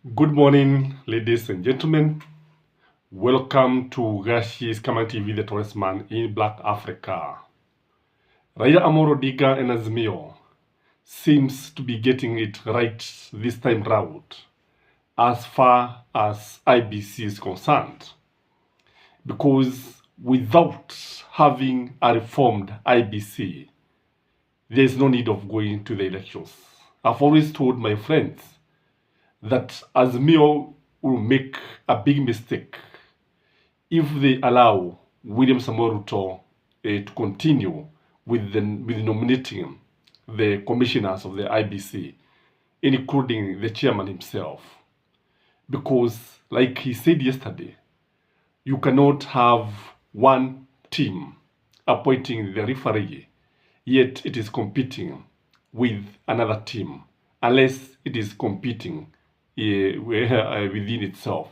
Good morning, ladies and gentlemen. Welcome to Gashi's Kama TV, the tallest man in Black Africa. Raila Amolo Odinga and Azimio seems to be getting it right this time round as far as IEBC is concerned. Because without having a reformed IEBC, there is no need of going to the elections. I've always told my friends that Azimio will make a big mistake if they allow William Samoei Ruto to continue with nominating the commissioners of the IEBC, including the chairman himself. Because, like he said yesterday, you cannot have one team appointing the referee, yet it is competing with another team, unless it is competing within itself.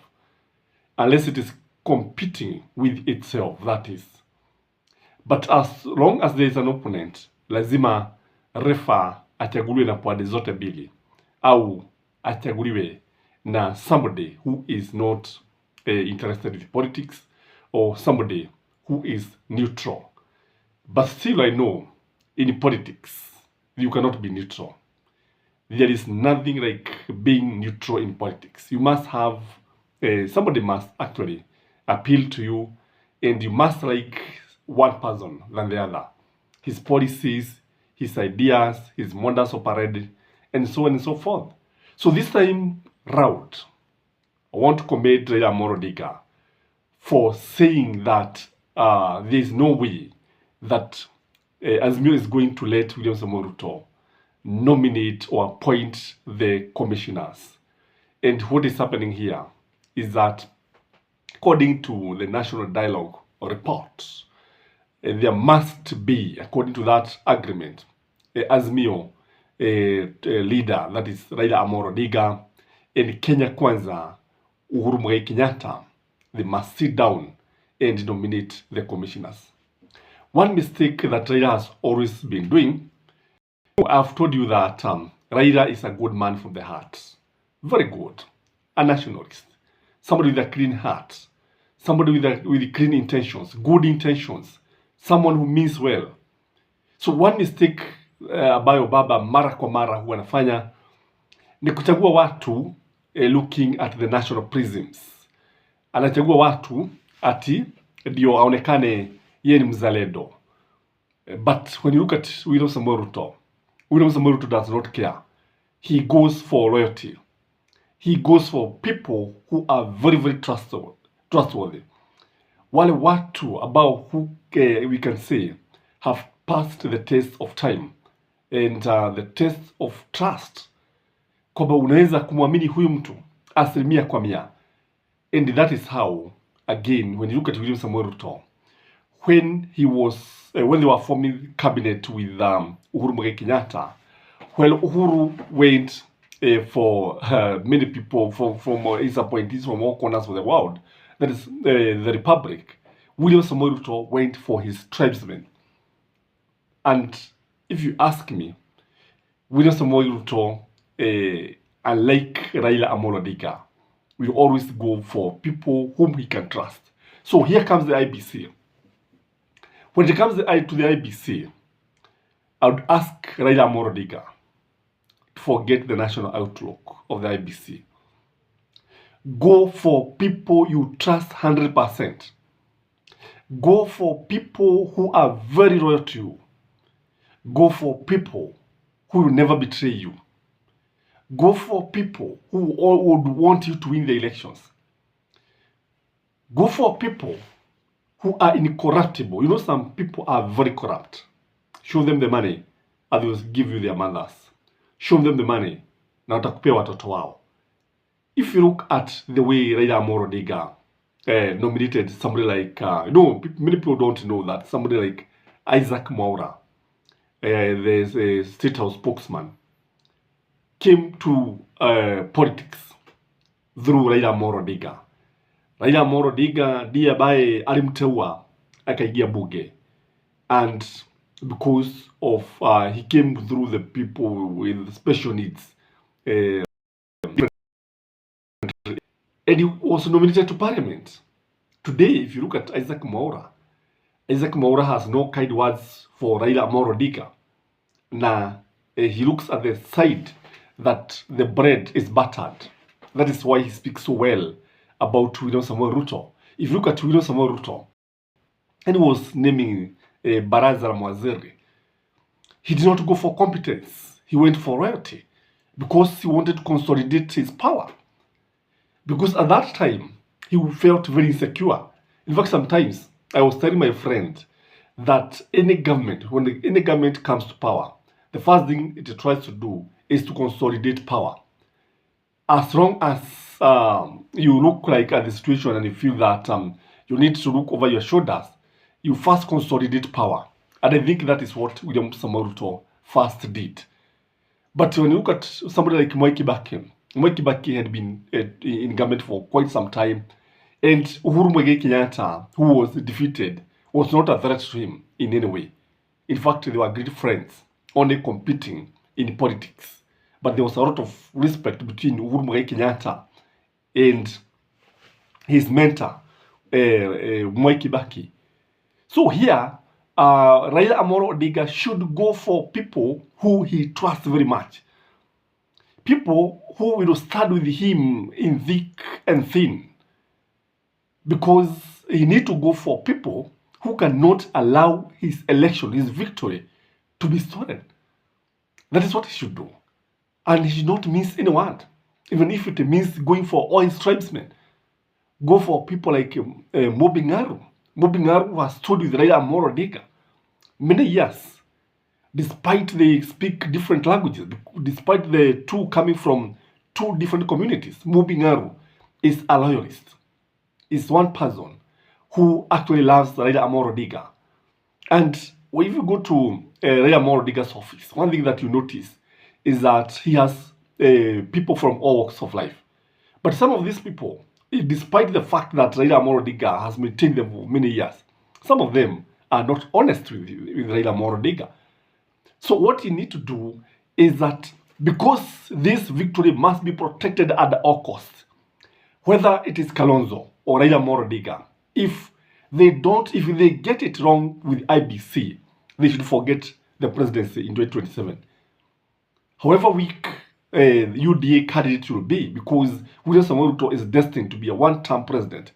Unless it is competing with itself, that is. But as long as there is an opponent, lazima refa achaguliwe na pande zote mbili, au achaguliwe na somebody who is not interested in politics, or somebody who is neutral. But still I know, in politics, you cannot be neutral. There is nothing like being neutral in politics. You must have, somebody must actually appeal to you, and you must like one person than the other. His policies, his ideas, his modus operandi, and so on and so forth. So this time round, I want to commend Raila Amolo Odinga for saying that there is no way that Azimio is going to let William Samoei Ruto nominate or appoint the commissioners. And what is happening here is that, according to the National Dialogue report, there must be, according to that agreement, Azimio leader, that is Raila Amolo Odinga, and Kenya Kwanza, Uhuru Muigai Kenyatta, they must sit down and nominate the commissioners. One mistake that Raila has always been doing, I've told you that Raila is a good man from the heart. Very good. A nationalist. Somebody with a clean heart. Somebody with clean intentions, good intentions. Someone who means well. So one mistake ambayo baba mara kwa mara huwa anafanya ni kuchagua watu looking at the national prisms. Anachagua watu ati ndio aonekane yeye ni mzalendo. But when you look at William Samoei Ruto, William Samoei Ruto does not care. He goes for loyalty. He goes for people who are very, very trustworthy. Wale watu ambao who we can say have passed the test of time and the test of trust, kwamba unaweza kumwamini huyu mtu 100%. And that is how, again, when you look at William Samoei Ruto, when he was when they were forming cabinet with Uhuru Muigai Kenyatta, well, Uhuru went for many people from his appointees from all corners of the world, that is the Republic. William Samoei Ruto went for his tribesmen. And if you ask me, William Samoei Ruto, unlike Raila Amolo Odinga, will always go for people whom he can trust. So here comes the IEBC. When it comes to the IEBC, I would ask Raila Amolo Odinga to forget the national outlook of the IEBC. Go for people you trust 100%. Go for people who are very loyal to you. Go for people who will never betray you. Go for people who would want you to win the elections. Go for people who are incorruptible. You know, some people are very corrupt. Show them the money, and they will give you their mothers. Show them the money, na watakupea watoto wao. If you look at the way Raila Amolo Odinga nominated somebody like, many people don't know that somebody like Isaac Mwaura, there's a State House spokesman, came to politics through Raila Amolo Odinga. Raila Amolo Odinga ndiye ambaye alimteua akaingia bunge, and because of he came through the people with special needs, and he was nominated to parliament. Today, if you look at Isaac Mwaura has no kind words for Raila Amolo Odinga. Now, he looks at the side that the bread is buttered. That is why he speaks so well about William Samoei Ruto. If you look at William Samoei Ruto, and he was naming Baraza la Mawaziri, he did not go for competence. He went for royalty because he wanted to consolidate his power. Because at that time, he felt very insecure. In fact, sometimes I was telling my friend that any government, when any government comes to power, the first thing it tries to do is to consolidate power. As long as you look like at the situation and you feel that you need to look over your shoulders, you first consolidate power. And I think that is what William Samoei Ruto first did. But when you look at somebody like Mwai Kibaki had been in government for quite some time, and Uhuru Muigai Kenyatta, who was defeated, was not a threat to him in any way. In fact, they were great friends, only competing in politics. But there was a lot of respect between Uhuru Muigai Kenyatta and his mentor, Mwai Kibaki. So here, Raila Amolo Odinga should go for people who he trusts very much. People who will stand with him in thick and thin. Because he need to go for people who cannot allow his election, his victory, to be stolen. That is what he should do. And he should not miss anyone. Even if it means going for all his tribesmen. Go for people like Mobingaru. Mobingaru has stood with Raila Amolo Odinga many years, despite they speak different languages, despite the two coming from two different communities. Mobingaru is a loyalist. Is one person who actually loves Raila Amolo Odinga. And if you go to Raila Amolo Odinga's office, one thing that you notice is that he has people from all walks of life. But some of these people, despite the fact that Raila Amolo Odinga has maintained them for many years, some of them are not honest with Raila Amolo Odinga. So what you need to do is that because this victory must be protected at all costs, whether it is Kalonzo or Raila Amolo Odinga, if they get it wrong with Iebc, they should forget the presidency in 2027. However weak UDA candidate will be, because William Samoei Ruto is destined to be a one-term president.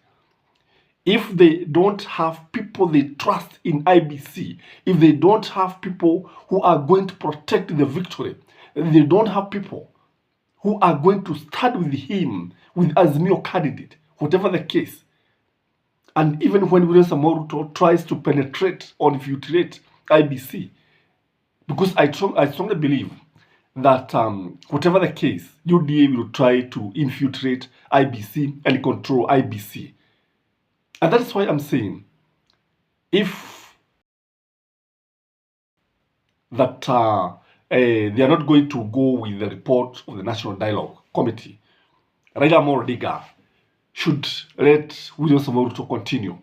If they don't have people they trust in Iebc, if they don't have people who are going to protect the victory, if they don't have people who are going to stand with him, with Azimio candidate, whatever the case, and even when William Samoei Ruto tries to penetrate or infiltrate Iebc, because I strongly believe that whatever the case, UDA will try to infiltrate Iebc and control Iebc. And that's why I'm saying, if that they are not going to go with the report of the National Dialogue Committee, Raila Amolo Odinga should let William Samoei Ruto continue.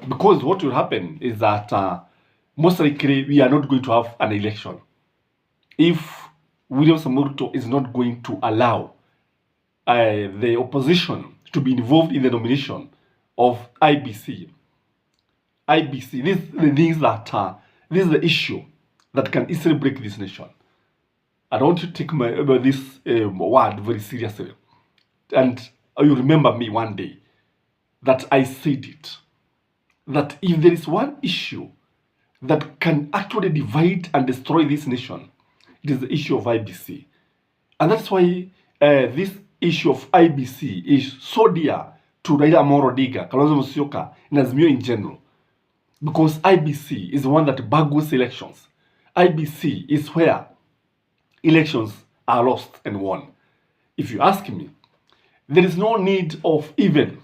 Because what will happen is that most likely we are not going to have an election if William Samoei Ruto is not going to allow the opposition to be involved in the nomination of Iebc. Iebc, this is the things that this is the issue that can easily break this nation. I don't want to take this word very seriously. And you remember me one day that I said it, that if there is one issue that can actually divide and destroy this nation, it is the issue of Iebc. And that's why this issue of Iebc is so dear to Raila Amolo Odinga, Kalonzo Musyoka, and Azimio in general. Because Iebc is the one that burgles elections. Iebc is where elections are lost and won. If you ask me, there is no need of even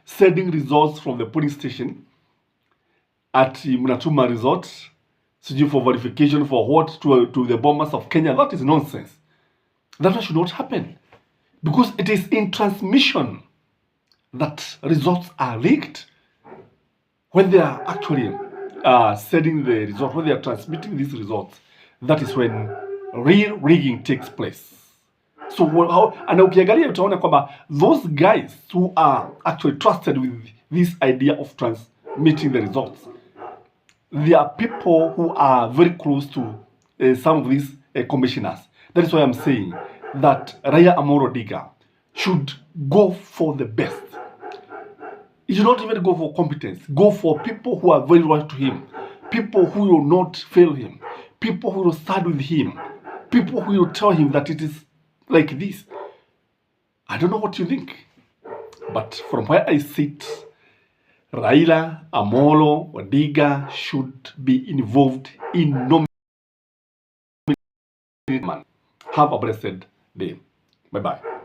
sending results from the polling station at Munatuma Resort, for verification for what to the bombers of Kenya. That is nonsense. That should not happen. Because it is in transmission that results are leaked. When they are actually sending the result, when they are transmitting these results, that is when real rigging takes place. So and ukiangalia utaona kwamba those guys who are actually trusted with this idea of transmitting the results, they are people who are very close to some of these commissioners. That is why I'm saying that Raila Amolo Odinga should go for the best. He should not even go for competence. Go for people who are very loyal to him, people who will not fail him, people who will stand with him, people who will tell him that it is like this. I don't know what you think, but from where I sit, Raila Amolo Odinga should be involved in nominating. Have a blessed day. Bye-bye.